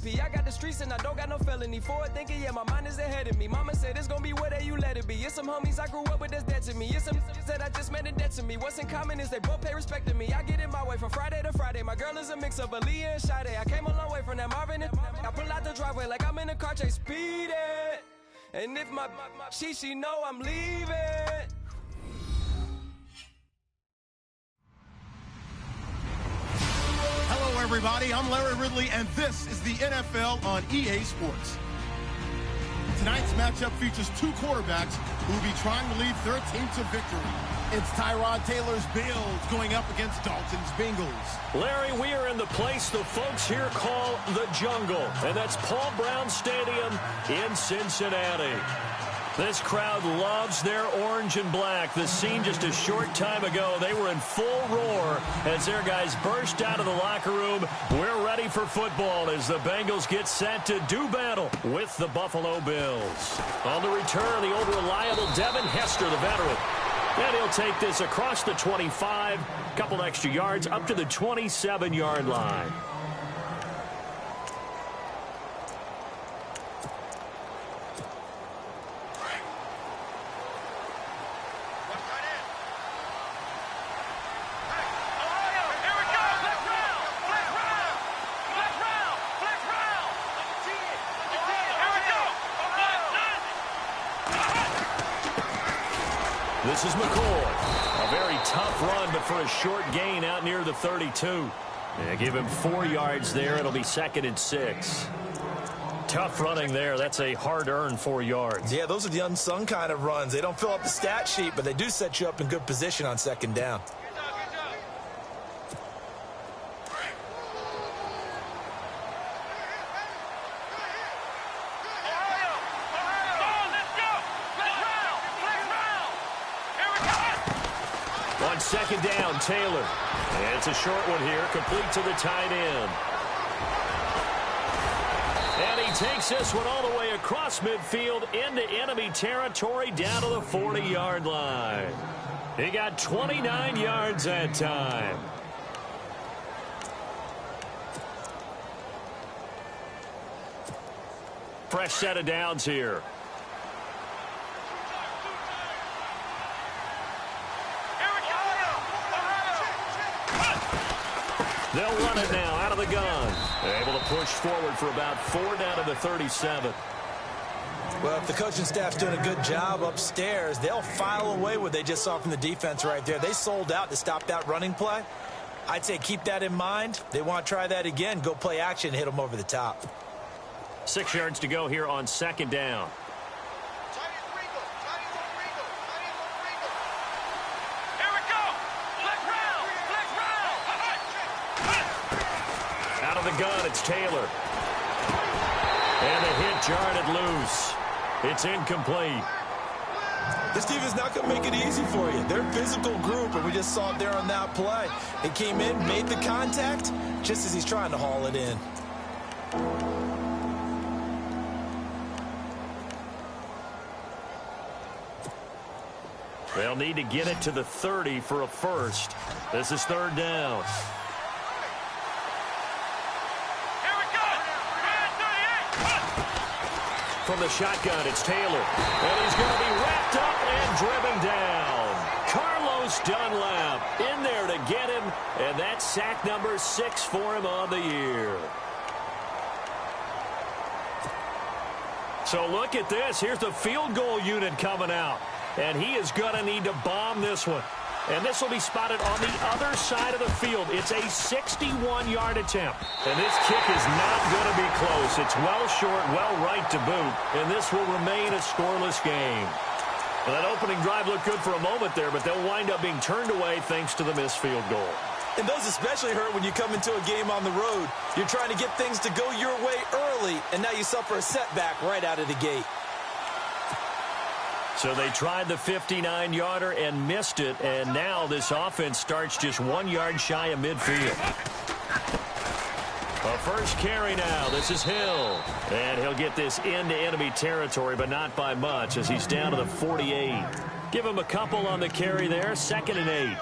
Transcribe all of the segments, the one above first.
recipe. I got the streets and I don't got no felony. Forward thinking, yeah, my mind is ahead of me. Mama said it's gonna be whatever you let it be. It's some homies I grew up with that's dead to me. It's some that I just met in debt to me. What's in common is they both pay respect to me. I get it my way from Friday to Friday. My girl is a mix of Aaliyah and Sade. I came a long way from that Marvin and I pull out the driveway like I'm in a car chase speeding. And if my she know I'm leaving. Hello, everybody. I'm Larry Ridley, and this is the NFL on EA Sports. Tonight's matchup features two quarterbacks who will be trying to lead their team to victory. It's Tyrod Taylor's Bills going up against Dalton's Bengals. Larry, we are in the place the folks here call the Jungle, and that's Paul Brown Stadium in Cincinnati. This crowd loves their orange and black. The scene just a short time ago, they were in full roar as their guys burst out of the locker room. We're ready for football as the Bengals get set to do battle with the Buffalo Bills. On the return, the old reliable Devin Hester, the veteran. And he'll take this across the 25, couple extra yards up to the 27-yard line. This is McCoy. A very tough run, but for a short gain out near the 32. Yeah, give him 4 yards there. It'll be 2nd and 6. Tough running there. That's a hard-earned 4 yards. Yeah, those are the unsung kind of runs. They don't fill up the stat sheet, but they do set you up in good position on 2nd down. On 2nd down, Taylor. And it's a short one here, complete to the tight end. And he takes this one all the way across midfield into enemy territory down to the 40-yard line. He got 29 yards that time. Fresh set of downs here. They'll run it now out of the gun. They're able to push forward for about 4 down to the 37. Well, if the coaching staff's doing a good job upstairs, they'll file away what they just saw from the defense right there. They sold out to stop that running play. I'd say keep that in mind. They want to try that again. Go play action and hit them over the top. 6 yards to go here on 2nd down. The gun, it's Taylor. And the hit jarred it loose. It's incomplete. This team is not going to make it easy for you. They're a physical group, and we just saw it there on that play. He came in, made the contact, just as he's trying to haul it in. They'll need to get it to the 30 for a first. This is 3rd down. From the shotgun, it's Taylor. And he's going to be wrapped up and driven down. Carlos Dunlap in there to get him. And that's sack number 6 for him on the year. So look at this. Here's the field goal unit coming out. And he is going to need to bomb this one. And this will be spotted on the other side of the field. It's a 61-yard attempt. And this kick is not going to be close. It's well short, well right to boot. And this will remain a scoreless game. Well, that opening drive looked good for a moment there, but they'll wind up being turned away thanks to the missed field goal. And those especially hurt when you come into a game on the road. You're trying to get things to go your way early, and now you suffer a setback right out of the gate. So they tried the 59-yarder and missed it, and now this offense starts just 1 yard shy of midfield. A first carry now. This is Hill. And he'll get this into enemy territory, but not by much as he's down to the 48. Give him a couple on the carry there. 2nd and 8.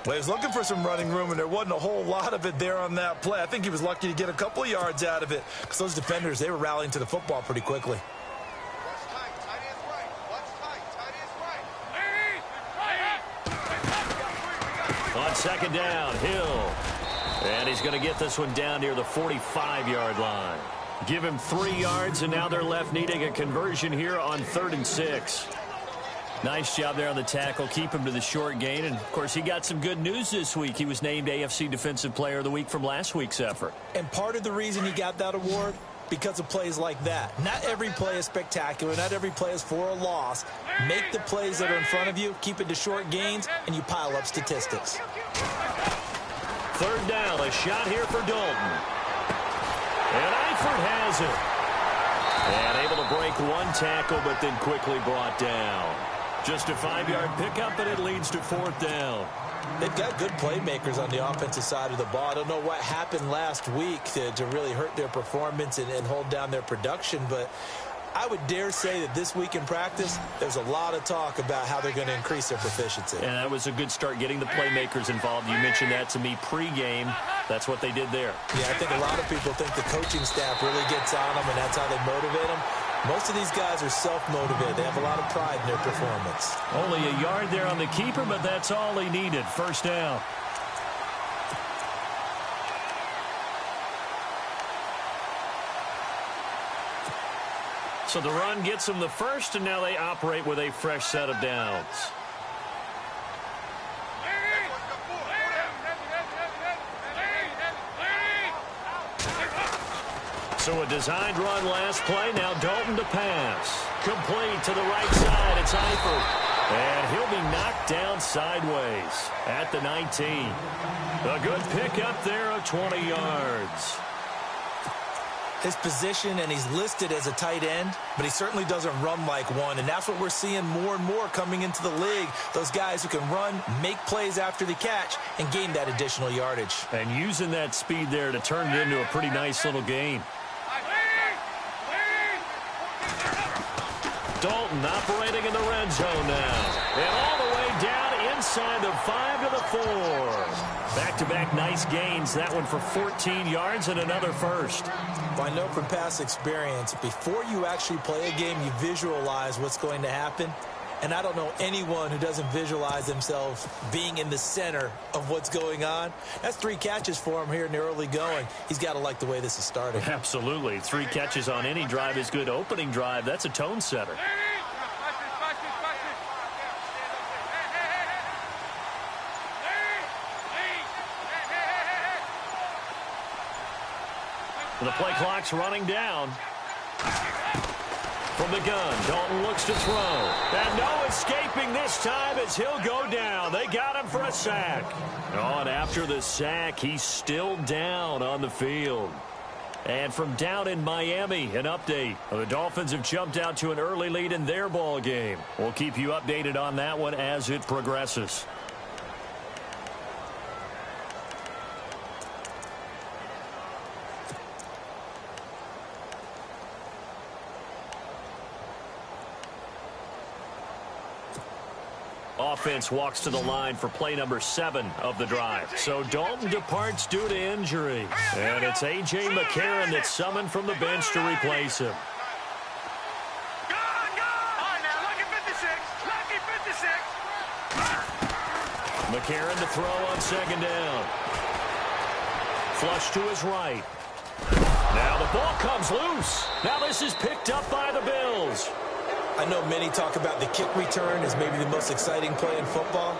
Well, he was looking for some running room, and there wasn't a whole lot of it there on that play. I think he was lucky to get a couple of yards out of it because those defenders, they were rallying to the football pretty quickly. On second down, Hill. And he's going to get this one down near the 45-yard line. Give him 3 yards, and now they're left needing a conversion here on 3rd and 6. Nice job there on the tackle. Keep him to the short gain. And, of course, he got some good news this week. He was named AFC Defensive Player of the Week from last week's effort. And part of the reason he got that award, because of plays like that. Not every play is spectacular. Not every play is for a loss. Make the plays that are in front of you, keep it to short gains, and you pile up statistics. 3rd down, a shot here for Dalton. And Eifert has it. And able to break one tackle, but then quickly brought down. Just a 5-yard pickup, and it leads to 4th down. They've got good playmakers on the offensive side of the ball. I don't know what happened last week to really hurt their performance and hold down their production, but I would dare say that this week in practice, there's a lot of talk about how they're going to increase their proficiency. And that was a good start, getting the playmakers involved. You mentioned that to me pregame. That's what they did there. Yeah, I think a lot of people think the coaching staff really gets on them, and that's how they motivate them. Most of these guys are self-motivated. They have a lot of pride in their performance. Only a yard there on the keeper, but that's all he needed. 1st down. So the run gets them the first, and now they operate with a fresh set of downs. So a designed run last play. Now Dalton to pass. Complete to the right side. It's Eifert. And he'll be knocked down sideways at the 19. A good pickup there of 20 yards. His position, and he's listed as a tight end, but he certainly doesn't run like one, and that's what we're seeing more and more coming into the league. Those guys who can run, make plays after the catch, and gain that additional yardage. And using that speed there to turn it into a pretty nice little gain. Dalton operating in the red zone now. And all the way down inside the 5 to the 4. Back-to-back nice gains. That one for 14 yards and another first. Well, I know from past experience, before you actually play a game, you visualize what's going to happen. And I don't know anyone who doesn't visualize themselves being in the center of what's going on. That's 3 catches for him here in the early going. He's got to like the way this is starting. Absolutely. 3 catches on any drive is good. Opening drive, that's a tone setter. The play clock's running down. From the gun, Dalton looks to throw. And no escaping this time as he'll go down. They got him for a sack. Oh, and after the sack, he's still down on the field. And from down in Miami, an update. The Dolphins have jumped out to an early lead in their ball game. We'll keep you updated on that one as it progresses. Offense walks to the line for play number 7 of the drive. So Dalton departs due to injury. And it's A.J. McCarron that's summoned from the bench to replace him. McCarron to throw on second down. Flush to his right. Now the ball comes loose. Now this is picked up by the Bills. I know many talk about the kick return as maybe the most exciting play in football,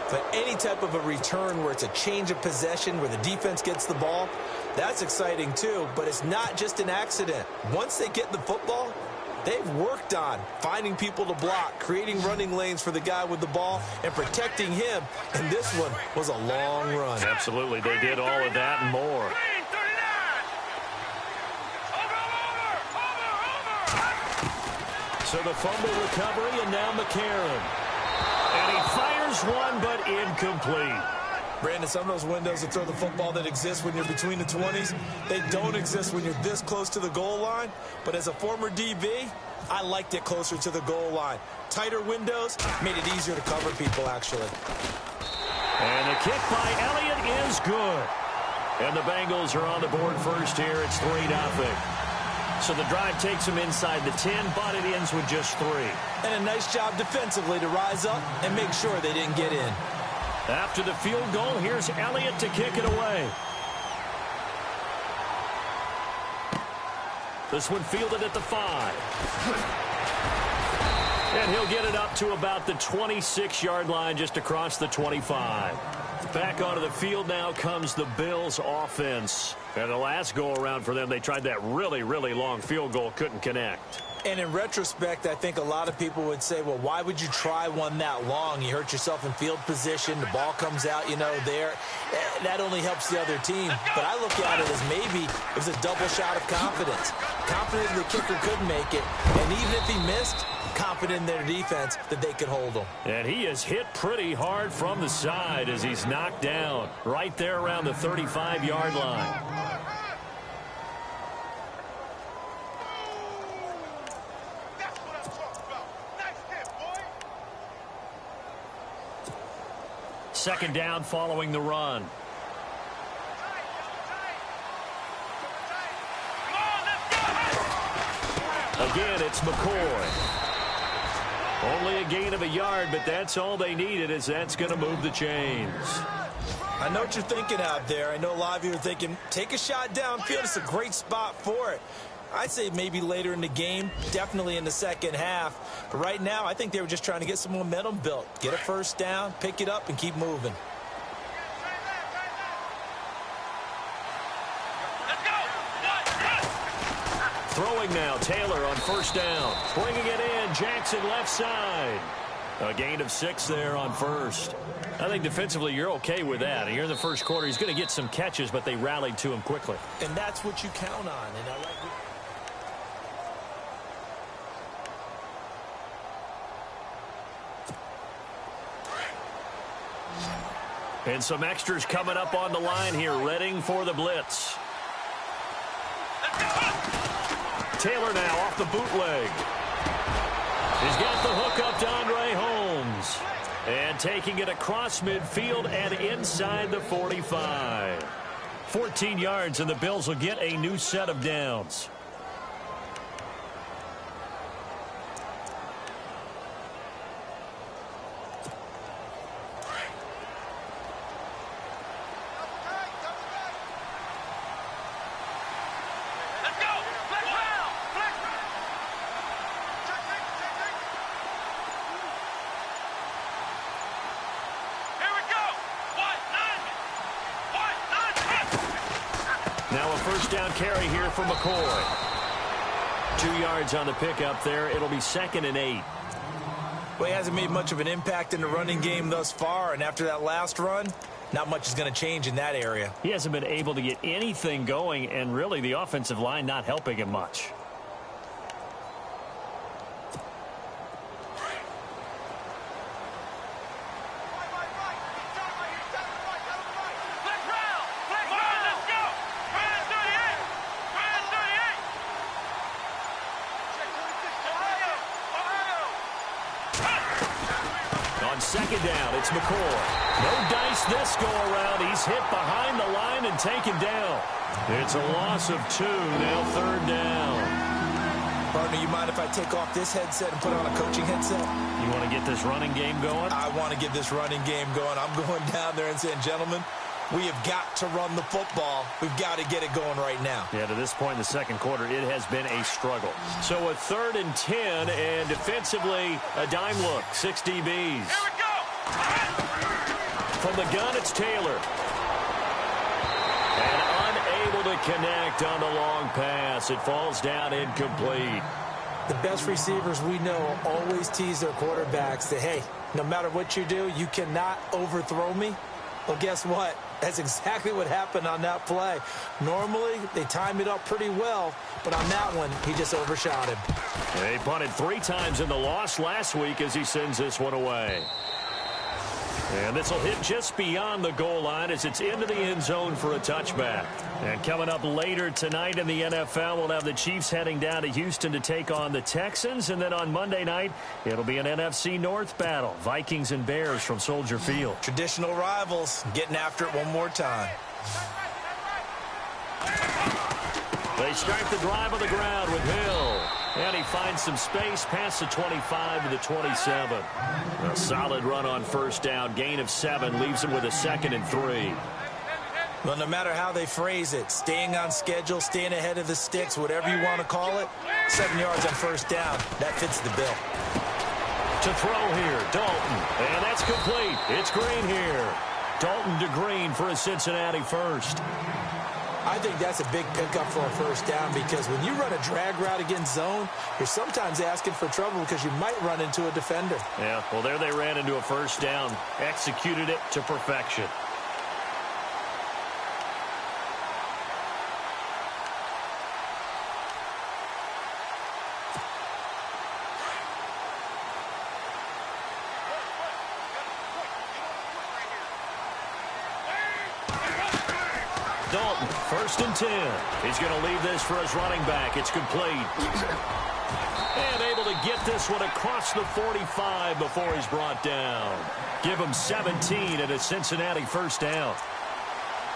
but any type of a return where it's a change of possession, where the defense gets the ball, that's exciting too, but it's not just an accident. Once they get the football, they've worked on finding people to block, creating running lanes for the guy with the ball, and protecting him, and this one was a long run. Absolutely, they did all of that and more. So the fumble recovery, and now McCarron. And he fires one, but incomplete. Brandon, some of those windows to throw the football that exist when you're between the 20s, they don't exist when you're this close to the goal line. But as a former DB, I liked it closer to the goal line. Tighter windows made it easier to cover people, actually. And the kick by Elliott is good. And the Bengals are on the board first here. It's 3-0. So the drive takes them inside the 10, but it ends with just 3. And a nice job defensively to rise up and make sure they didn't get in. After the field goal, here's Elliott to kick it away. This one fielded at the 5. And he'll get it up to about the 26-yard line, just across the 25. Back onto the field now comes the Bills offense. And the last go-around for them, they tried that really, really long field goal, couldn't connect. And in retrospect, I think a lot of people would say, well, why would you try one that long? You hurt yourself in field position. The ball comes out, there. That only helps the other team. But I look at it as maybe it was a double shot of confidence. Confident the kicker could make it. And even if he missed, confident in their defense that they could hold him. And he is hit pretty hard from the side as he's knocked down right there around the 35-yard line. Second down following the run. Again, it's McCoy. Only a gain of a yard, but that's all they needed, as that's going to move the chains. I know what you're thinking out there. I know a lot of you are thinking, take a shot downfield. It's a great spot for it. I'd say maybe later in the game, definitely in the second half. But right now, I think they were just trying to get some momentum built. Get a first down, pick it up, and keep moving. Throwing now, Taylor on first down. Bringing it in, Jackson left side. A gain of 6 there on first. I think defensively you're okay with that. Here in the first quarter, he's going to get some catches, but they rallied to him quickly. And that's what you count on. And I like And some extras coming up on the line here, readying for the blitz. Taylor now off the bootleg. He's got the hook up to Andre Holmes. And taking it across midfield and inside the 45. 14 yards, and the Bills will get a new set of downs. First down carry here for McCoy. 2 yards on the pickup there. It'll be 2nd and 8. Well, he hasn't made much of an impact in the running game thus far, and after that last run, not much is going to change in that area. He hasn't been able to get anything going, and really the offensive line not helping him much. Second down, it's McCoy. No dice this go around. He's hit behind the line and taken down. It's a loss of 2, now 3rd down. Partner, you mind if I take off this headset and put on a coaching headset? You want to get this running game going? I want to get this running game going. I'm going down there and saying, gentlemen, we have got to run the football. We've got to get it going right now. Yeah, to this point in the second quarter, it has been a struggle. So a 3rd and 10, and defensively, a dime look, 6 DBs. Here we go! From the gun, it's Taylor. And unable to connect on the long pass. It falls down incomplete. The best receivers we know always tease their quarterbacks that, hey, no matter what you do, you cannot overthrow me. Well, guess what? That's exactly what happened on that play. Normally, they time it up pretty well, but on that one, he just overshot him. They punted 3 times in the loss last week as he sends this one away. And this will hit just beyond the goal line as it's into the end zone for a touchback. And coming up later tonight in the NFL, we'll have the Chiefs heading down to Houston to take on the Texans. And then on Monday night, it'll be an NFC North battle. Vikings and Bears from Soldier Field. Traditional rivals getting after it one more time. They start the drive on the ground with Hill. And he finds some space past the 25 to the 27. A solid run on first down. Gain of 7 leaves him with a 2nd and 3. Well, no matter how they phrase it, staying on schedule, staying ahead of the sticks, whatever you want to call it, 7 yards on first down, that fits the bill. To throw here, Dalton. And that's complete. It's Green here. Dalton to Green for a Cincinnati first. I think that's a big pickup for a first down because when you run a drag route against zone, you're sometimes asking for trouble because you might run into a defender. Yeah, well, there they ran into a first down. Executed it to perfection. Dalton, 1st and 10. He's going to leave this for his running back. It's complete. And able to get this one across the 45 before he's brought down. Give him 17 at a Cincinnati first down.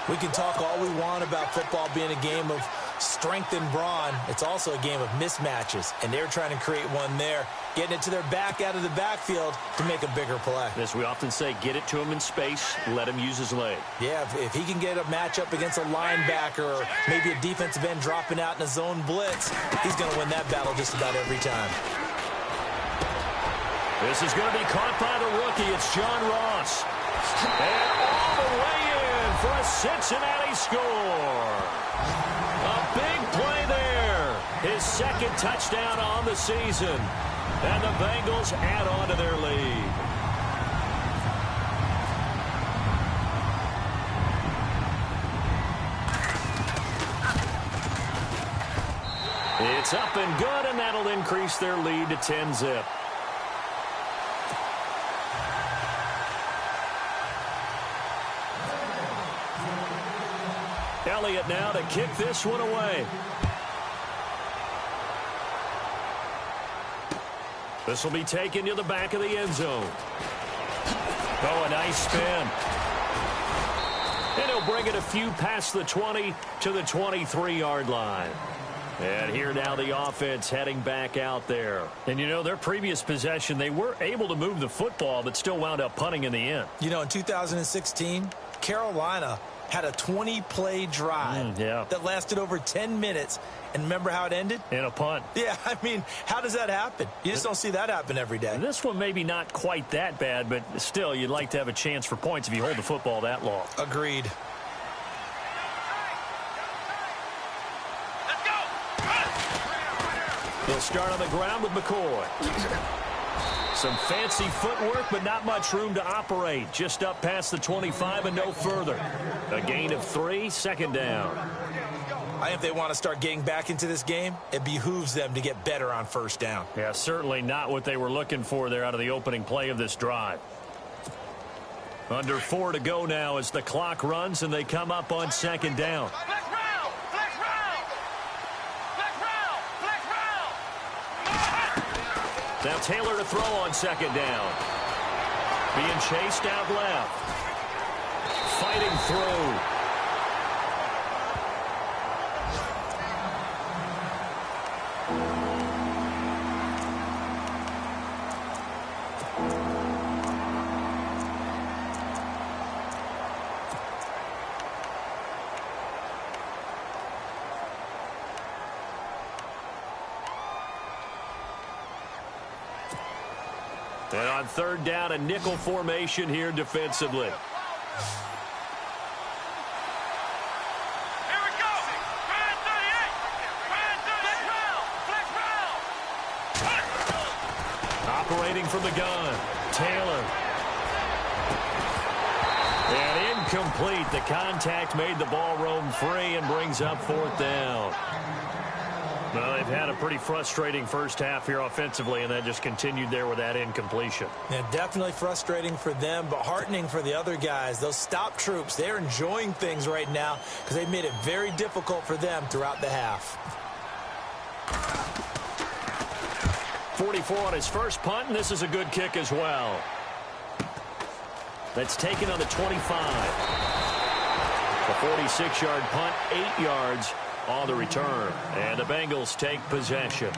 We can talk all we want about football being a game of strength and brawn. It's also a game of mismatches, and they're trying to create one there, getting it to their back out of the backfield to make a bigger play. As we often say, get it to him in space, let him use his leg. Yeah, if he can get a matchup against a linebacker or maybe a defensive end dropping out in a zone blitz, he's going to win that battle just about every time. This is going to be caught by the rookie. It's John Ross. And all the way in for a Cincinnati score. A big play there. His 2nd touchdown on the season. And the Bengals add on to their lead. It's up and good, and that'll increase their lead to 10-zip. Elliott now to kick this one away. This will be taken to the back of the end zone. Oh, a nice spin. And he'll bring it a few past the 20 to the 23-yard line. And here now the offense heading back out there. And, you know, their previous possession, they were able to move the football but still wound up punting in the end. You know, in 2016, Carolina had a 20-play drive that lasted over 10 minutes. And remember how it ended? In a punt. Yeah, I mean, how does that happen? You just don't see that happen every day. This one maybe not quite that bad, but still, you'd like to have a chance for points if you hold the football that long. Agreed. They'll start on the ground with McCoy. Some fancy footwork, but not much room to operate. Just up past the 25 and no further. A gain of 3, 2nd down. I think if they want to start getting back into this game, it behooves them to get better on first down. Yeah, certainly not what they were looking for there out of the opening play of this drive. Under 4 to go now as the clock runs and they come up on 2nd down. Now Taylor to throw on 2nd down. Being chased out left. Fighting through. And on 3rd down, a nickel formation here defensively. Here we go. Ryan 38. Operating from the gun. Taylor. And incomplete. The contact made the ball roam free and brings up 4th down. Well, they've had a pretty frustrating first half here offensively, and then just continued there with that incompletion. Yeah, definitely frustrating for them, but heartening for the other guys. Those stop troops, they're enjoying things right now because they've made it very difficult for them throughout the half. 44 on his first punt, and this is a good kick as well. That's taken on the 25. A 46-yard punt, 8 yards on the return. And the Bengals take possession.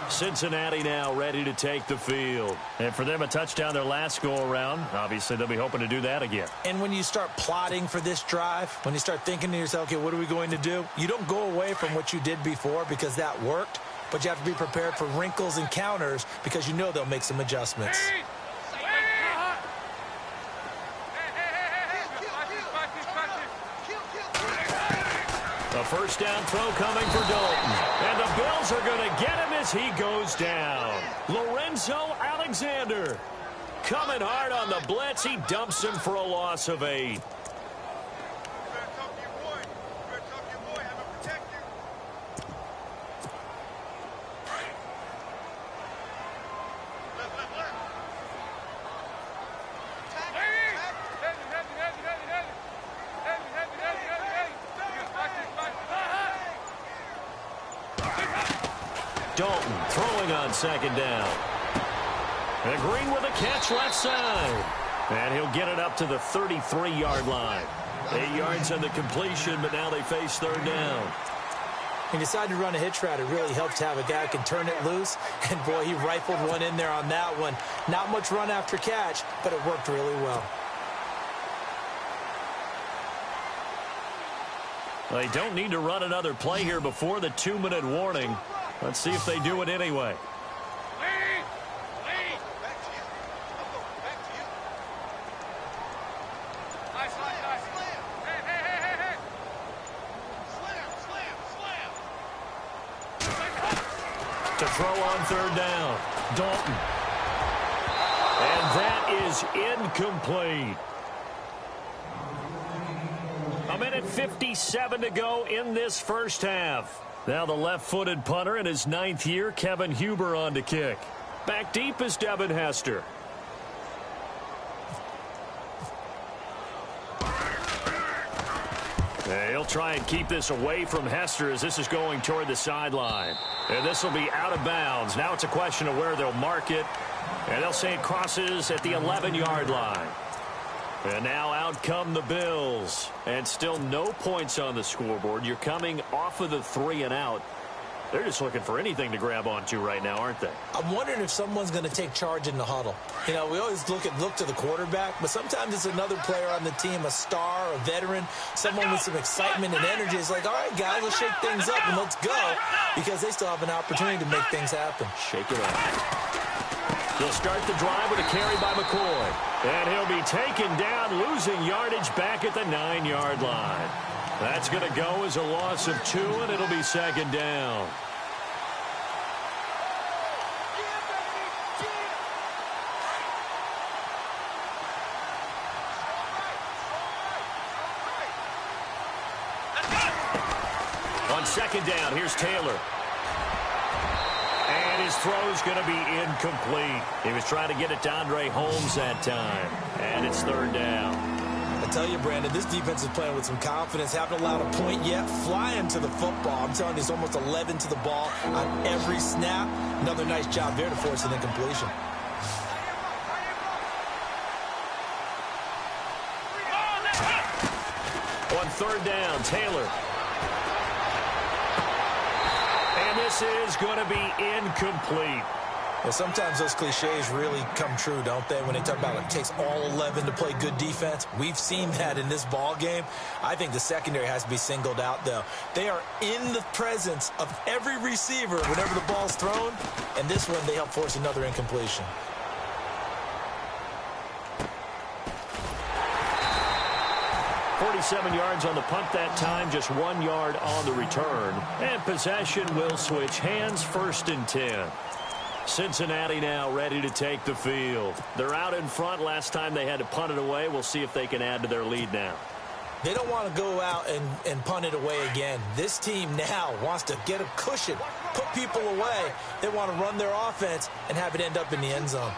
Cincinnati now ready to take the field. And for them, a touchdown their last go-around. Obviously, they'll be hoping to do that again. And when you start plotting for this drive, when you start thinking to yourself, okay, what are we going to do? You don't go away from what you did before because that worked, but you have to be prepared for wrinkles and counters because you know they'll make some adjustments. A first down throw coming for Dalton. And the Bills are going to get him as he goes down. Lorenzo Alexander coming hard on the blitz. He dumps him for a loss of 8. Dalton throwing on second down. And Green with a catch left side. And he'll get it up to the 33-yard line. 8 yards on the completion, but now they face third down. He decided to run a hitch route. It really helps to have a guy who can turn it loose. And, boy, he rifled one in there on that one. Not much run after catch, but it worked really well. They don't need to run another play here before the 2-minute warning. Let's see if they do it anyway. To throw on third down, Dalton. And that is incomplete. A minute 57 to go in this first half. Now the left-footed punter in his 9th year, Kevin Huber, on to kick. Back deep is Devin Hester. He'll try and keep this away from Hester as this is going toward the sideline. And this will be out of bounds. Now it's a question of where they'll mark it. And they'll say it crosses at the 11-yard line. And now out come the Bills. And still no points on the scoreboard. You're coming off of the 3 and out. They're just looking for anything to grab onto right now, aren't they? I'm wondering if someone's going to take charge in the huddle. You know, we always look to the quarterback, but sometimes it's another player on the team, a star, a veteran, someone with some excitement and energy. It's like, all right, guys, let's shake things up and let's go, because they still have an opportunity to make things happen. Shake it up. He'll start the drive with a carry by McCoy. And he'll be taken down, losing yardage back at the 9-yard line. That's going to go as a loss of 2, and it'll be second down. On second down, here's Taylor. And his throw's going to be incomplete. He was trying to get it to Andre Holmes that time. And it's third down. I tell you, Brandon, this defense is playing with some confidence. Haven't allowed a point yet. Flying to the football. I'm telling you, it's almost 11 to the ball on every snap. Another nice job there to force an incompletion. On third down, Taylor. And this is going to be incomplete. Well, sometimes those cliches really come true, don't they? When they talk about it takes all 11 to play good defense. We've seen that in this ball game. I think the secondary has to be singled out, though. They are in the presence of every receiver whenever the ball's thrown. And this one, they help force another incompletion. .47 yards on the punt that time, just 1 yard on the return. And possession will switch hands, 1st and 10. Cincinnati now ready to take the field. They're out in front. Last time they had to punt it away. We'll see if they can add to their lead now. They don't want to go out and punt it away again. This team now wants to get a cushion, put people away. They want to run their offense and have it end up in the end zone.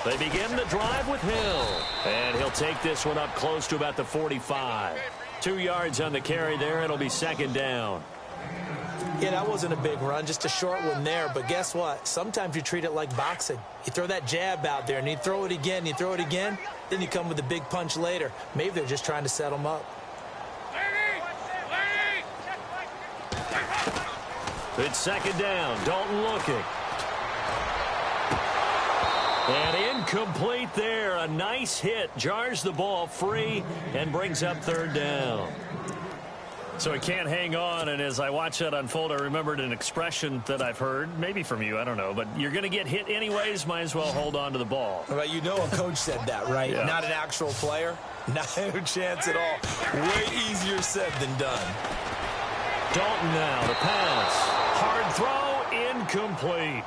They begin the drive with Hill. And he'll take this one up close to about the 45. 2 yards on the carry there. It'll be second down. Yeah, that wasn't a big run, just a short one there. But guess what? Sometimes you treat it like boxing. You throw that jab out there, and you throw it again, you throw it again, then you come with a big punch later. Maybe they're just trying to set them up. It's second down. Dalton looking. And incomplete there. A nice hit. Jars the ball free and brings up third down. So he can't hang on, and as I watch that unfold, I remembered an expression that I've heard, maybe from you, I don't know, but you're going to get hit anyways, might as well hold on to the ball. Well, you know a coach said that, right? Yeah. Not an actual player. Not a chance at all. Way easier said than done. Dalton now, the pass. Hard throw, incomplete.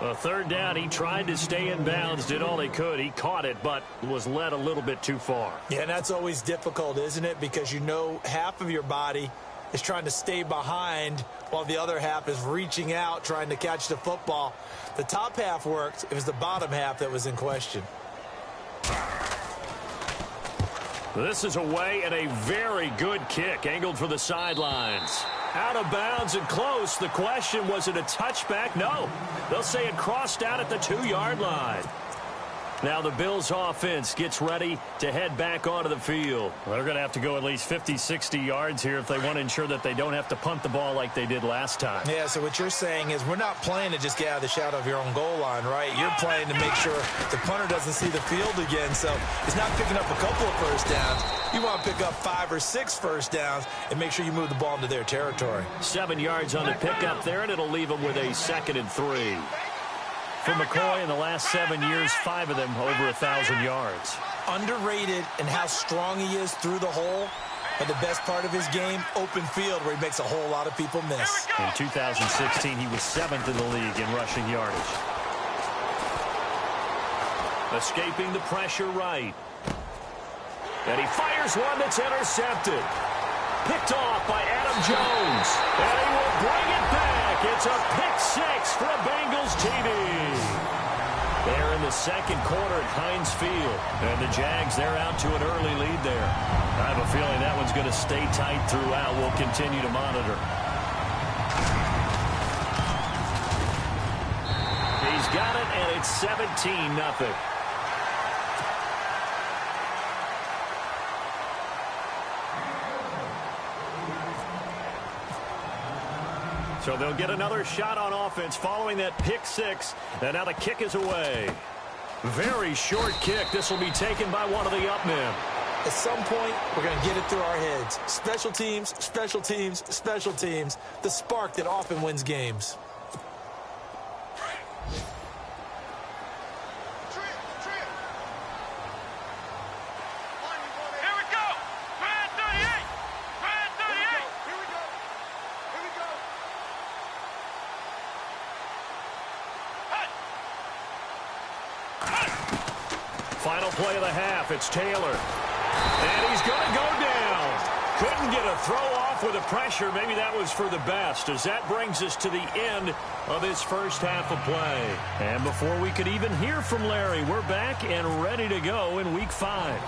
A third down, he tried to stay in bounds, did all he could. He caught it, but was led a little bit too far. Yeah, and that's always difficult, isn't it? Because you know half of your body is trying to stay behind while the other half is reaching out, trying to catch the football. The top half worked. It was the bottom half that was in question. This is away and a very good kick, angled for the sidelines. Out of bounds and close. The question, was it a touchback? No. They'll say it crossed out at the 2-yard line. Now the Bills offense gets ready to head back onto the field. Well, they're going to have to go at least 50, 60 yards here if they want to ensure that they don't have to punt the ball like they did last time. Yeah, so what you're saying is we're not playing to just get out of the shadow of your own goal line, right? You're playing to make sure the punter doesn't see the field again. So it's not picking up a couple of first downs. You want to pick up 5 or 6 first downs and make sure you move the ball into their territory. 7 yards on the pickup there, and it'll leave them with a 2nd and 3. For McCoy in the last 7 years, 5 of them over 1,000 yards. Underrated in how strong he is through the hole. But the best part of his game, open field, where he makes a whole lot of people miss. In 2016, he was 7th in the league in rushing yardage. Escaping the pressure right. And he fires one that's intercepted. Picked off by Adam Jones. And he will bring it back. It's a pick-6 for a Bengals TD. They're in the second quarter at Heinz Field. And the Jags, they're out to an early lead there. I have a feeling that one's going to stay tight throughout. We'll continue to monitor. He's got it, and it's 17-0. So they'll get another shot on offense following that pick-6. And now the kick is away. Very short kick. This will be taken by one of the up men. At some point, we're going to get it through our heads. Special teams, special teams, special teams. The spark that often wins games. Final play of the half. It's Taylor. And he's going to go down. Couldn't get a throw off with the pressure. Maybe that was for the best, as that brings us to the end of this first half of play. And before we could even hear from Larry, we're back and ready to go in Week 5.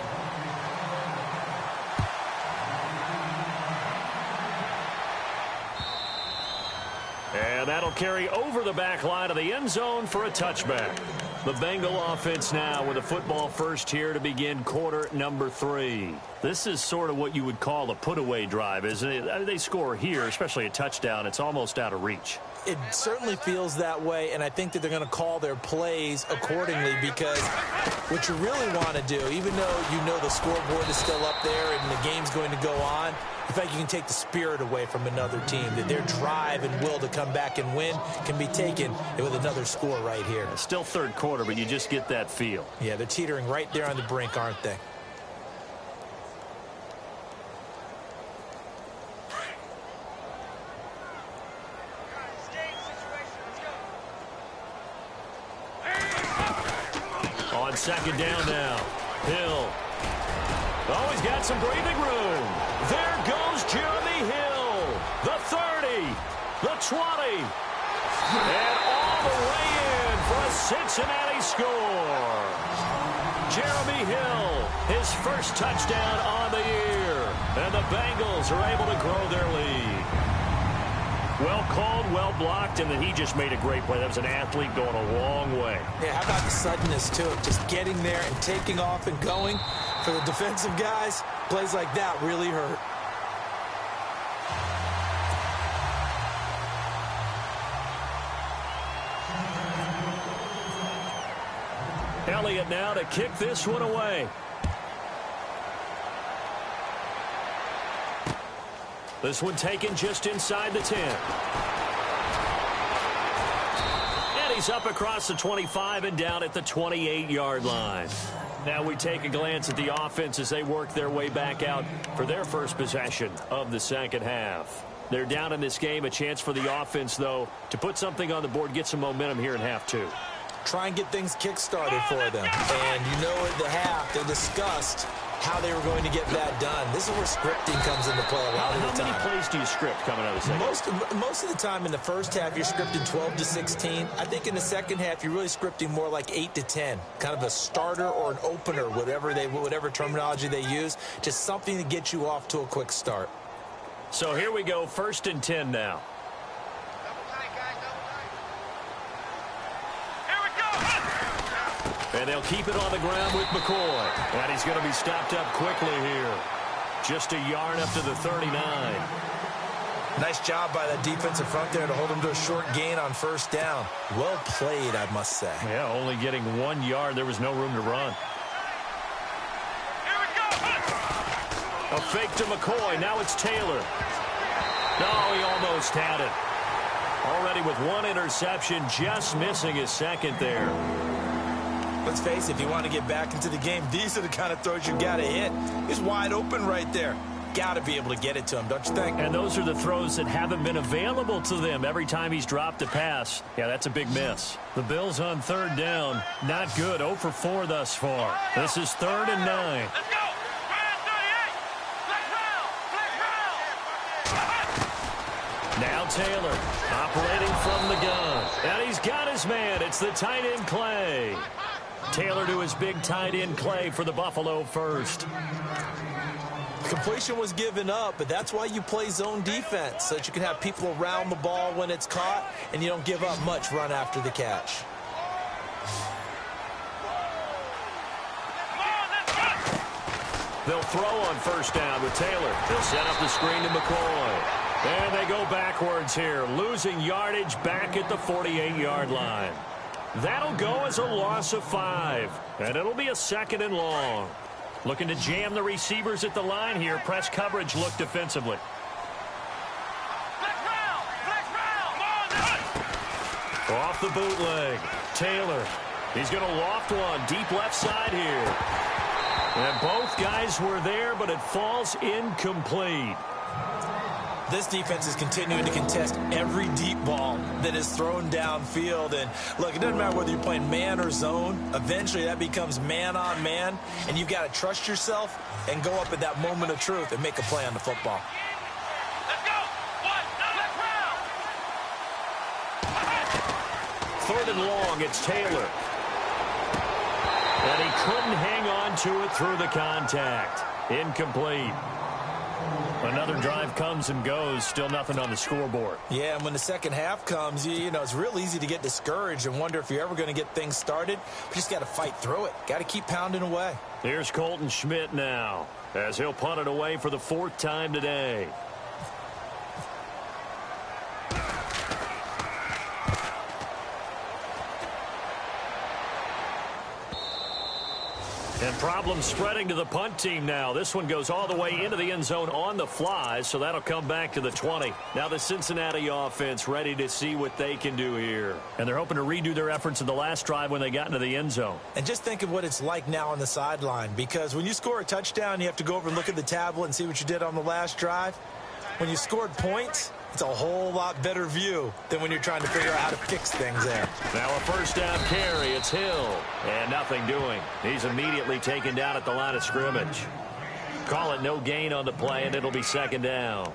And that'll carry over the back line of the end zone for a touchback. The Bengal offense now with a football first here to begin quarter number 3. This is sort of what you would call a put-away drive, isn't it? They score here, especially a touchdown. It's almost out of reach. It certainly feels that way, and I think that they're going to call their plays accordingly, because what you really want to do, even though you know the scoreboard is still up there and the game's going to go on, in fact, you can take the spirit away from another team, that their drive and will to come back and win can be taken with another score right here. Still third quarter, but you just get that feel. Yeah, they're teetering right there on the brink, aren't they? On second down now. Hill. Oh, he's got some breathing room. There goes Jeremy Hill. The 30. The 20. And all the way in for a Cincinnati score. Jeremy Hill, his first touchdown on the year. And the Bengals are able to grow their lead. Well called, well blocked, and then he just made a great play. That was an athlete going a long way. Yeah, how about the suddenness to it? Just getting there and taking off and going. For the defensive guys, plays like that really hurt. Elliott now to kick this one away. This one taken just inside the 10. And he's up across the 25 and down at the 28-yard line. Now we take a glance at the offense as they work their way back out for their first possession of the second half. They're down in this game. A chance for the offense, though, to put something on the board, get some momentum here in half two. Try and get things kick-started for them. And you know at the half, they discussed how they were going to get that done. This is where scripting comes into play a lot of the time. How many plays do you script coming out of the second? Most of the time in the first half, you're scripting 12 to 16. I think in the second half, you're really scripting more like 8 to 10. Kind of a starter or an opener, whatever terminology they use. Just something to get you off to a quick start. So here we go, 1st and 10 now. And they'll keep it on the ground with McCoy. And he's going to be stopped up quickly here. Just a yard up to the 39. Nice job by that defensive front there to hold him to a short gain on first down. Well played, I must say. Yeah, only getting 1 yard. There was no room to run. A fake to McCoy. Now it's Taylor. No, he almost had it. Already with 1 interception, just missing his second there. Let's face it, if you want to get back into the game, these are the kind of throws you got to hit. He's wide open right there. Got to be able to get it to him, don't you think? And those are the throws that haven't been available to them every time he's dropped a pass. Yeah, that's a big miss. The Bills on 3rd down. Not good. 0 for 4 thus far. This is 3rd and 9. Let's go. Now Taylor operating from the gun. And he's got his man. It's the tight end Clay. Taylor to his big tight end Clay for the Buffalo first. Completion was given up, but that's why you play zone defense, so that you can have people around the ball when it's caught, and you don't give up much run after the catch. They'll throw on first down with Taylor. They'll set up the screen to McCoy. And they go backwards here, losing yardage back at the 48-yard line. That'll go as a loss of 5, and it'll be a 2nd and long. Looking to jam the receivers at the line here. Press coverage look defensively. Off the bootleg. Taylor. He's going to loft one deep left side here. And both guys were there, but it falls incomplete. This defense is continuing to contest every deep ball that is thrown downfield. And, look, it doesn't matter whether you're playing man or zone. Eventually, that becomes man-on-man, and you've got to trust yourself and go up at that moment of truth and make a play on the football. Let's go. 3rd and long, it's Taylor. And he couldn't hang on to it through the contact. Incomplete. Another drive comes and goes. Still nothing on the scoreboard. Yeah, and when the second half comes, you know, it's real easy to get discouraged and wonder if you're ever going to get things started. But just got to fight through it. Got to keep pounding away. Here's Colton Schmidt now, as he'll punt it away for the 4th time today. And problems spreading to the punt team now. This one goes all the way into the end zone on the fly, so that'll come back to the 20. Now the Cincinnati offense ready to see what they can do here. And they're hoping to redo their efforts in the last drive when they got into the end zone. And just think of what it's like now on the sideline, because when you score a touchdown, you have to go over and look at the tablet and see what you did on the last drive. When you scored points, It's a whole lot better view than when you're trying to figure out how to fix things there. Now a first down carry. It's Hill. And nothing doing. He's immediately taken down at the line of scrimmage. Call it no gain on the play, and it'll be second down.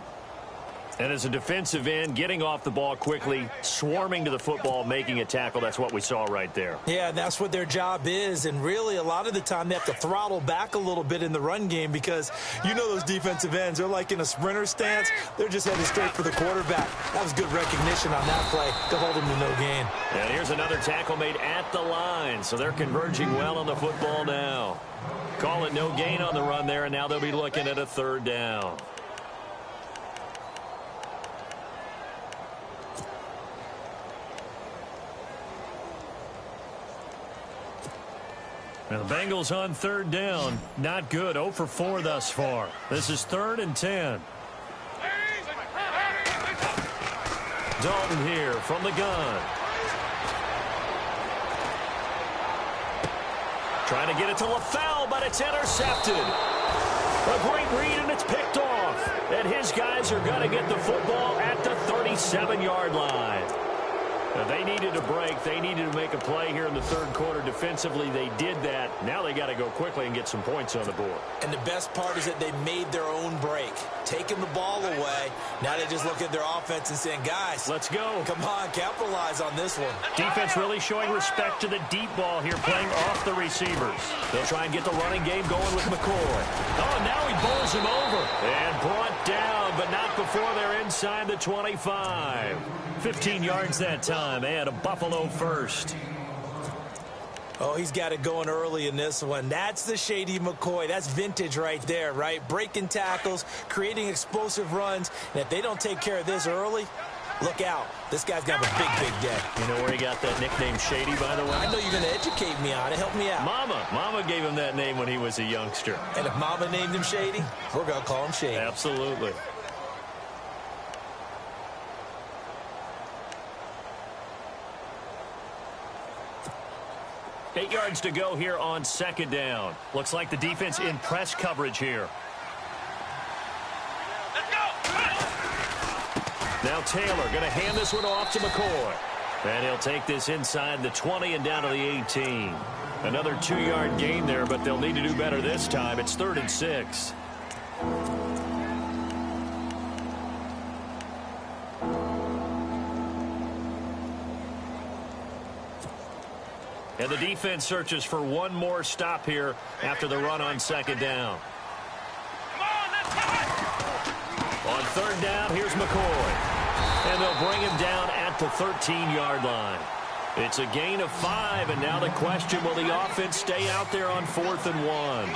And as a defensive end, getting off the ball quickly, swarming to the football, making a tackle, that's what we saw right there. Yeah, and that's what their job is. And really, a lot of the time, they have to throttle back a little bit in the run game because you know those defensive ends, they're like in a sprinter stance. They're just headed straight for the quarterback. That was good recognition on that play to hold him to no gain. And here's another tackle made at the line, so they're converging well on the football now. Call it no gain on the run there, and now they'll be looking at a third down. Now the Bengals on third down. Not good. 0 for 4 thus far. This is 3rd and 10. Dalton here from the gun. Trying to get it to LaFell, but it's intercepted. A great read, and it's picked off. And his guys are going to get the football at the 37-yard line. They needed a break. They needed to make a play here in the third quarter. Defensively, they did that. Now they got to go quickly and get some points on the board. And the best part is that they made their own break. Taking the ball away. Now they just look at their offense and saying, guys, let's go. Come on, capitalize on this one. Defense really showing respect to the deep ball here, playing off the receivers. They'll try and get the running game going with McCoy. Oh, now he bowls him over. And brought down, but not before they're inside the 25. 15 yards that time, and a Buffalo first. Oh, he's got it going early in this one. That's the Shady McCoy. That's vintage right there, right? Breaking tackles, creating explosive runs. And if they don't take care of this early, look out. This guy's going to have a big, big day. You know where he got that nickname Shady, by the way? I know you're going to educate me on it. Help me out. Mama gave him that name when he was a youngster. And if Mama named him Shady, we're going to call him Shady. Absolutely. Eight yards to go here on second down. Looks like the defense in press coverage here. Let's go! Now Taylor going to hand this one off to McCoy. And he'll take this inside the 20 and down to the 18. Another 2-yard gain there, but they'll need to do better this time. It's 3rd and 6. And the defense searches for one more stop here after the run on second down. On third down, here's McCoy. And they'll bring him down at the 13-yard line. It's a gain of 5, and now the question, will the offense stay out there on 4th and 1?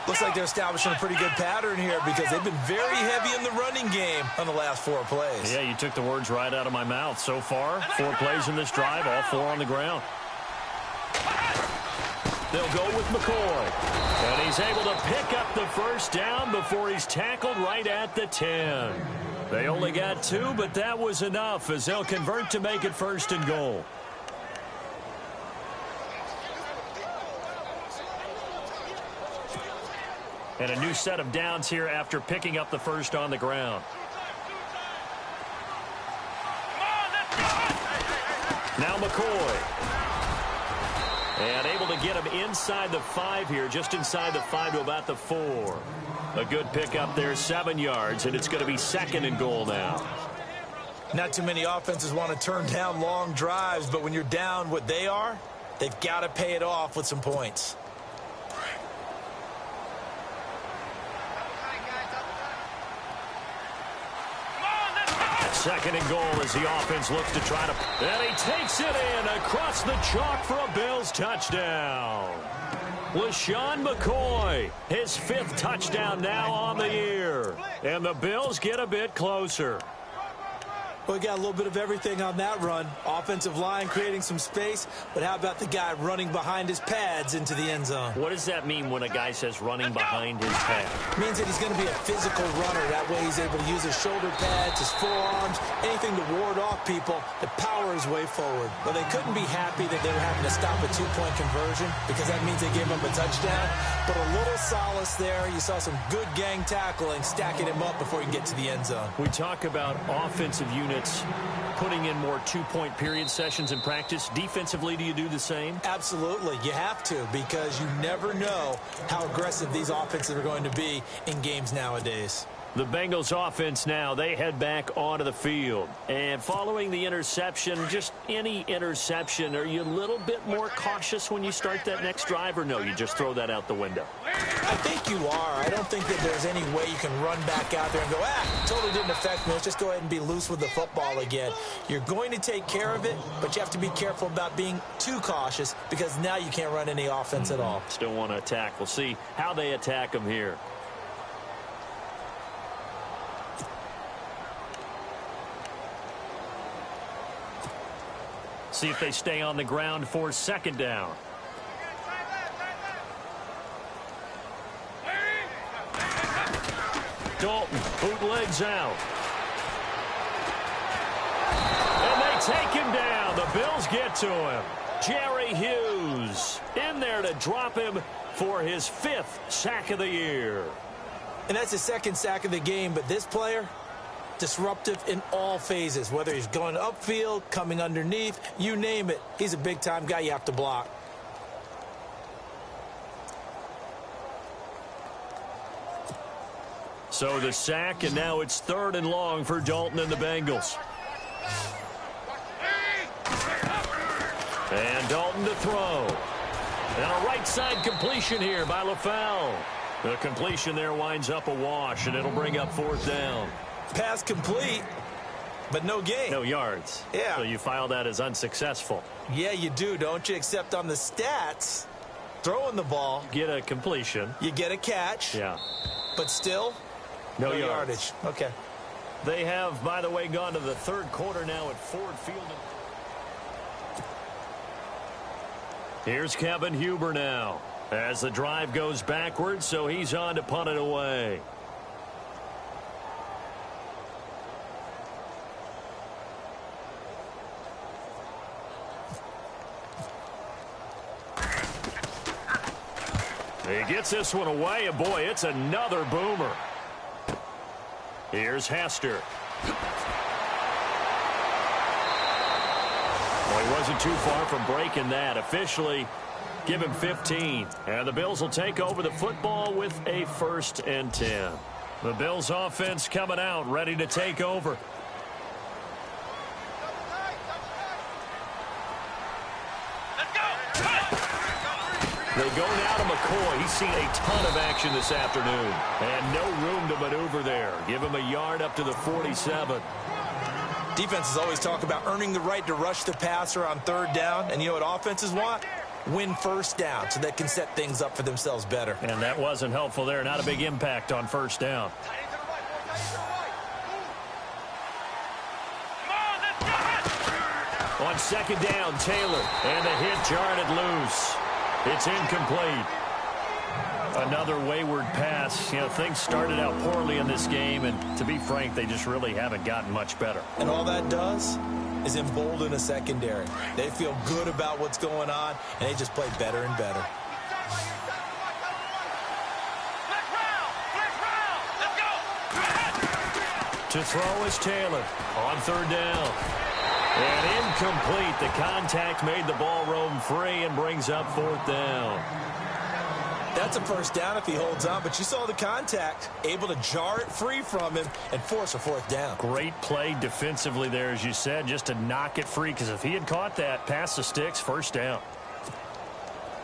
Looks like they're establishing a pretty good pattern here because they've been very heavy in the running game on the last 4 plays. Yeah, you took the words right out of my mouth. So far, 4 plays in this drive, all 4 on the ground. They'll go with McCoy. And he's able to pick up the first down before he's tackled right at the 10. They only got 2, but that was enough as they'll convert to make it 1st and goal. And a new set of downs here after picking up the first on the ground. Now McCoy. And able to get him inside the 5 here, just inside the 5 to about the 4. A good pickup there, 7 yards, and it's going to be 2nd and goal now. Not too many offenses want to turn down long drives, but when you're down what they are, they've got to pay it off with some points. Second and goal as the offense looks to try to... And he takes it in across the chalk for a Bills touchdown. LaShawn McCoy, his 5th touchdown now on the year. And the Bills get a bit closer. Well, we got a little bit of everything on that run. Offensive line creating some space, but how about the guy running behind his pads into the end zone? What does that mean when a guy says running behind his pad? It means that he's going to be a physical runner. That way he's able to use his shoulder pads, his forearms, anything to ward off people to power his way forward. Well, they couldn't be happy that they were having to stop a two-point conversion because that means they gave him a touchdown. But a little solace there. You saw some good gang tackling, stacking him up before he can get to the end zone. We talk about offensive units putting in more two-point period sessions in practice. Defensively, do you do the same? Absolutely. You have to, because you never know how aggressive these offenses are going to be in games nowadays. The Bengals offense now, they head back onto the field. And following the interception, just any interception, are you a little bit more cautious when you start that next drive, or no, you just throw that out the window? I think you are. I don't think that there's any way you can run back out there and go, totally didn't affect me. Let's just go ahead and be loose with the football again. You're going to take care of it, but you have to be careful about being too cautious because now you can't run any offense at all. Still want to attack. We'll see how they attack them here. See if they stay on the ground for second down. Dalton bootlegs out. And they take him down. The Bills get to him. Jerry Hughes in there to drop him for his 5th sack of the year. And that's his 2nd sack of the game, but this player, disruptive in all phases, whether he's going upfield, coming underneath, you name it. He's a big-time guy you have to block. So the sack, and now it's 3rd and long for Dalton and the Bengals. And Dalton to throw. And a right side completion here by LaFell. The completion there winds up a wash, and it'll bring up 4th down. Pass complete, but no gain. No yards. Yeah. So you file that as unsuccessful. Yeah, you do, don't you? Except on the stats, throwing the ball. Get a completion. You get a catch. Yeah. But still, no yardage. Okay. They have, by the way, gone to the 3rd quarter now at Ford Field. Here's Kevin Huber now as the drive goes backwards, so he's on to punt it away. He gets this one away, and boy, it's another boomer. Here's Hester. Well, he wasn't too far from breaking that. Officially, give him 15. And the Bills will take over the football with a 1st and 10. The Bills offense coming out, ready to take over. They go now to McCoy. He's seen a ton of action this afternoon. And no room to maneuver there. Give him a yard up to the 47. Defenses always talk about earning the right to rush the passer on 3rd down. And you know what offenses want? Win 1st down so they can set things up for themselves better. And that wasn't helpful there. Not a big impact on 1st down. On 2nd down, Taylor. And the hit jarred loose. It's incomplete. Another wayward pass. You know, things started out poorly in this game, and to be frank, they just really haven't gotten much better. And all that does is embolden a secondary. They feel good about what's going on, and they just play better and better. To throw is Taylor on 3rd down. And incomplete. The contact made the ball roam free and brings up 4th down. That's a 1st down if he holds on, but you saw the contact, able to jar it free from him and force a 4th down. Great play defensively there, as you said, just to knock it free, because if he had caught that, past the sticks, 1st down.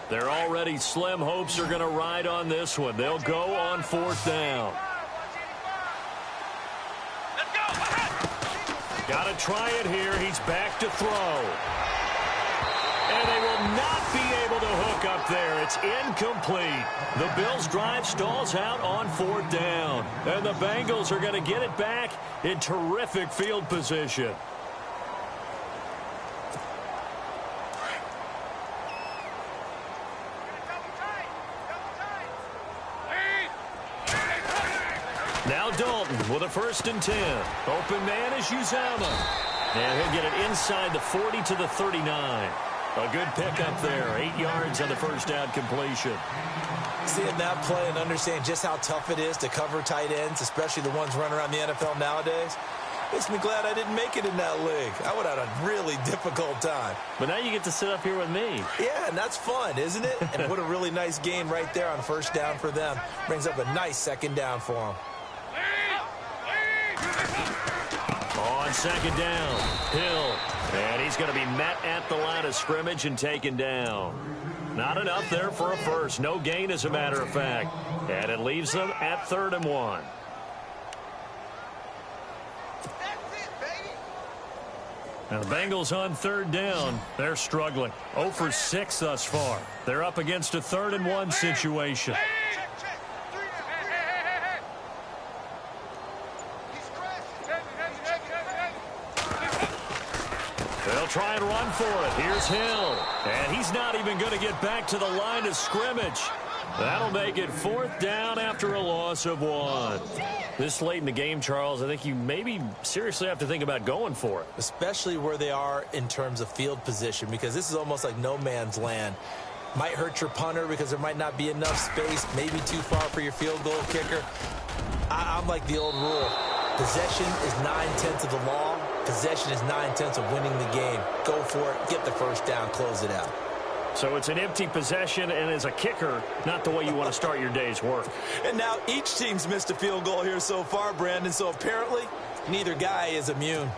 They're already slim hopes are going to ride on this one. They'll go on 4th down. Got to try it here. He's back to throw. And they will not be able to hook up there. It's incomplete. The Bills' drive stalls out on 4th down. And the Bengals are going to get it back in terrific field position. Now Dalton with a 1st and 10. Open man is Uzama. And he'll get it inside the 40 to the 39. A good pickup there. 8 yards on the 1st down completion. Seeing that play and understanding just how tough it is to cover tight ends, especially the ones running around the NFL nowadays, makes me glad I didn't make it in that league. I would have had a really difficult time. But now you get to sit up here with me. Yeah, and that's fun, isn't it? And what a really nice gain right there on 1st down for them. Brings up a nice 2nd down for them. On 2nd down, Hill. And he's going to be met at the line of scrimmage and taken down. Not enough there for a first. No gain, as a matter of fact. And it leaves them at 3rd and 1. Now the Bengals on 3rd down. They're struggling. 0 for 6 thus far. They're up against a 3rd and 1 situation. They'll try and run for it. Here's Hill. And he's not even going to get back to the line of scrimmage. That'll make it 4th down after a loss of 1. This late in the game, Charles, I think you maybe seriously have to think about going for it. Especially where they are in terms of field position, because this is almost like no man's land. Might hurt your punter because there might not be enough space, maybe too far for your field goal kicker. I'm like the old rule. Possession is 9/10 of the law. Possession is 9/10 of winning the game. Go for it. Get the 1st down. Close it out. So it's an empty possession, and as a kicker, not the way you want to start your day's work. And now each team's missed a field goal here so far, Brandon, so apparently neither guy is immune.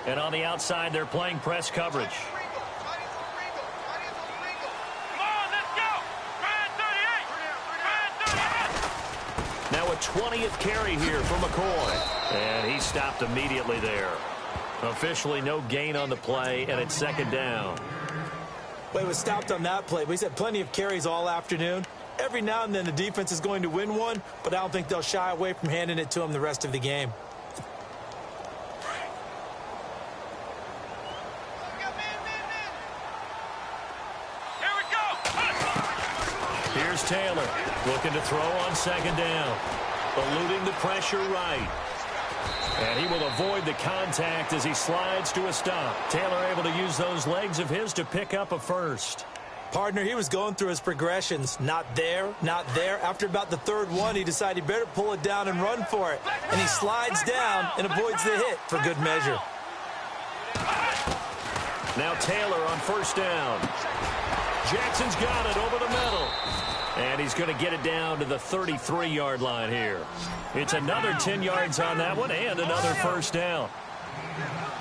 And on the outside, they're playing press coverage. Now a 20th carry here for McCoy. And he stopped immediately there. Officially no gain on the play, and it's 2nd down. Well, he was stopped on that play, but he's had plenty of carries all afternoon. Every now and then the defense is going to win one, but I don't think they'll shy away from handing it to him the rest of the game. Here we go. Here's Taylor looking to throw on 2nd down. Eluding the pressure right. And he will avoid the contact as he slides to a stop. Taylor able to use those legs of his to pick up a 1st. Partner, he was going through his progressions. Not there, not there. After about the 3rd one, he decided he better pull it down and run for it. And he slides down and avoids the hit for good measure. Now Taylor on 1st down. Jackson's got it over the middle. And he's going to get it down to the 33-yard line here. It's another 10 yards on that one and another 1st down.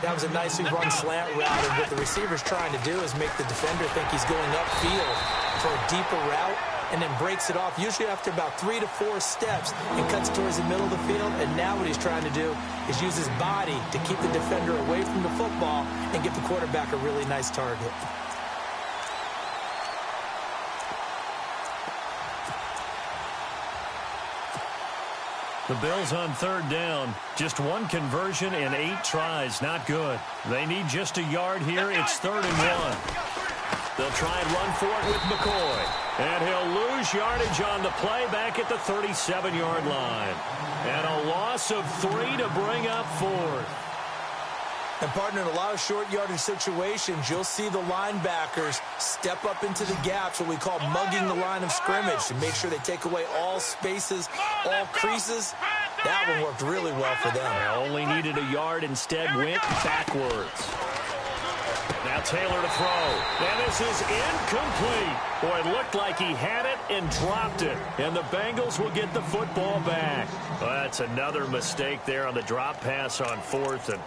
That was a nicely run slant route, and what the receiver's trying to do is make the defender think he's going upfield for a deeper route and then breaks it off, usually after about 3 to 4 steps, and cuts towards the middle of the field. And now what he's trying to do is use his body to keep the defender away from the football and give the quarterback a really nice target. The Bills on 3rd down. Just 1 conversion in 8 tries. Not good. They need just a yard here. It's 3rd and 1. They'll try and run for it with McCoy. And he'll lose yardage on the play back at the 37-yard line. And a loss of 3 to bring up 4th. And, partner, in a lot of short yardage situations, you'll see the linebackers step up into the gaps, what we call mugging the line of scrimmage, to make sure they take away all spaces, all creases. That one worked really well for them. They only needed a yard, instead went backwards. Now Taylor to throw. And this is incomplete. Boy, it looked like he had it and dropped it. And the Bengals will get the football back. Well, that's another mistake there on the drop pass on 4th, and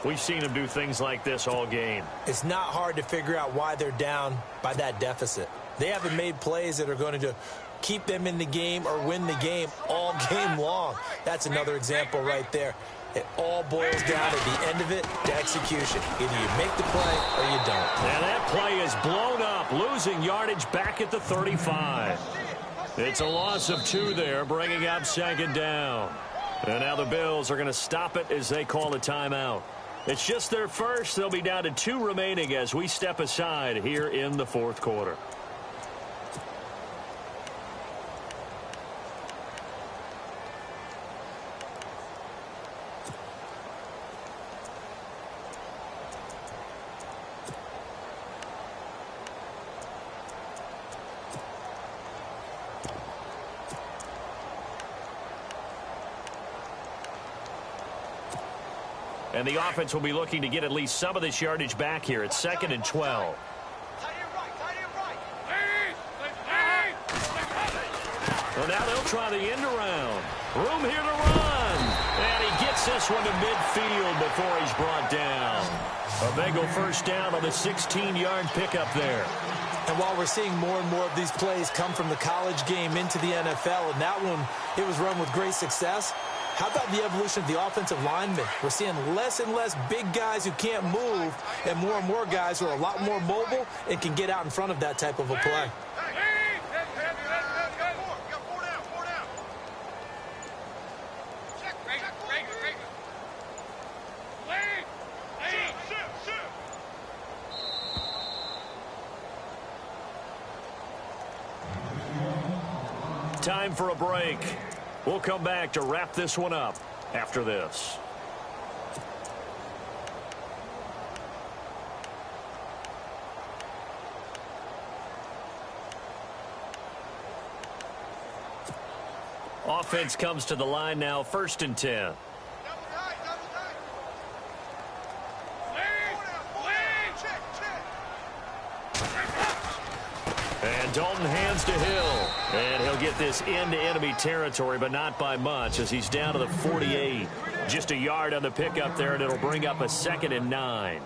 we've seen him do things like this all game. It's not hard to figure out why they're down by that deficit. They haven't made plays that are going to keep them in the game or win the game all game long. That's another example right there. It all boils down at the end of it to execution. Either you make the play or you don't. And that play is blown up, losing yardage back at the 35. It's a loss of 2 there, bringing up second down. And now the Bills are going to stop it as they call a timeout. It's just their first. They'll be down to 2 remaining as we step aside here in the fourth quarter. And the offense will be looking to get at least some of this yardage back here. It's 2nd and 12. Well, now they'll try the end around. Room here to run. And he gets this one to midfield before he's brought down. A Bengal first down on the 16-yard pickup there. And while we're seeing more and more of these plays come from the college game into the NFL, and that one, it was run with great success. How about the evolution of the offensive linemen? We're seeing less and less big guys who can't move and more guys who are a lot more mobile and can get out in front of that type of a play. Time for a break. We'll come back to wrap this one up after this. Offense comes to the line now, 1st and 10. And Dalton hands to Hill. And he'll get this into enemy territory, but not by much as he's down to the 48. Just a yard on the pickup there, and it'll bring up a 2nd and 9.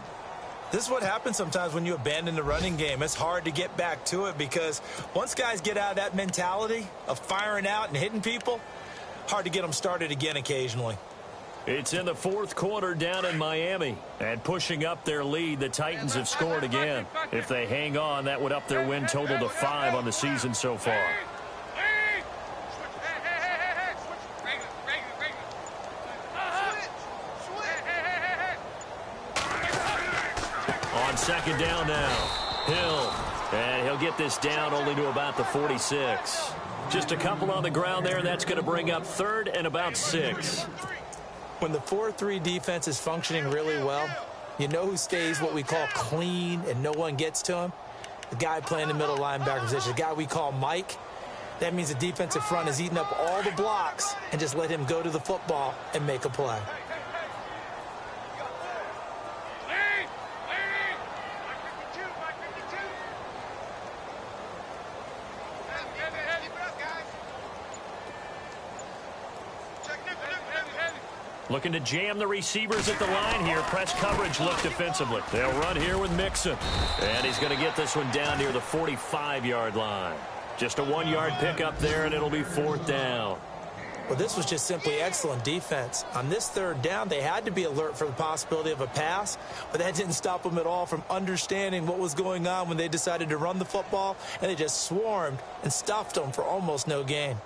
This is what happens sometimes when you abandon the running game. It's hard to get back to it because once guys get out of that mentality of firing out and hitting people, hard to get them started again occasionally. It's in the fourth quarter down in Miami. And pushing up their lead, the Titans have scored again. If they hang on, that would up their win total to 5 on the season so far. On 2nd down now, Hill. And he'll get this down only to about the 46. Just a couple on the ground there, and that's going to bring up 3rd and about 6. When the 4-3 defense is functioning really well, you know who stays what we call clean and no one gets to him? The guy playing the middle linebacker position, the guy we call Mike. That means the defensive front is eating up all the blocks and just let him go to the football and make a play. Looking to jam the receivers at the line here. Press coverage look defensively. They'll run here with Mixon. And he's going to get this one down near the 45-yard line. Just a 1-yard pickup there, and it'll be 4th down. Well, this was just simply excellent defense. On this 3rd down, they had to be alert for the possibility of a pass, but that didn't stop them at all from understanding what was going on when they decided to run the football, and they just swarmed and stuffed them for almost no gain.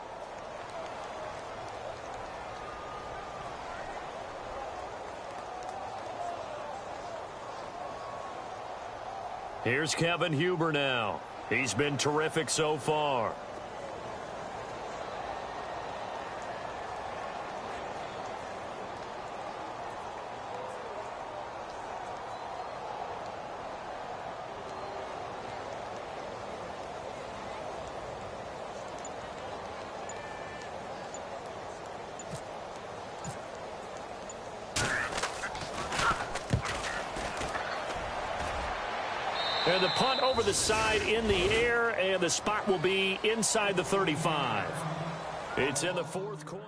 Here's Kevin Huber now. He's been terrific so far. And the punt over the side in the air, and the spot will be inside the 35. It's in the fourth quarter.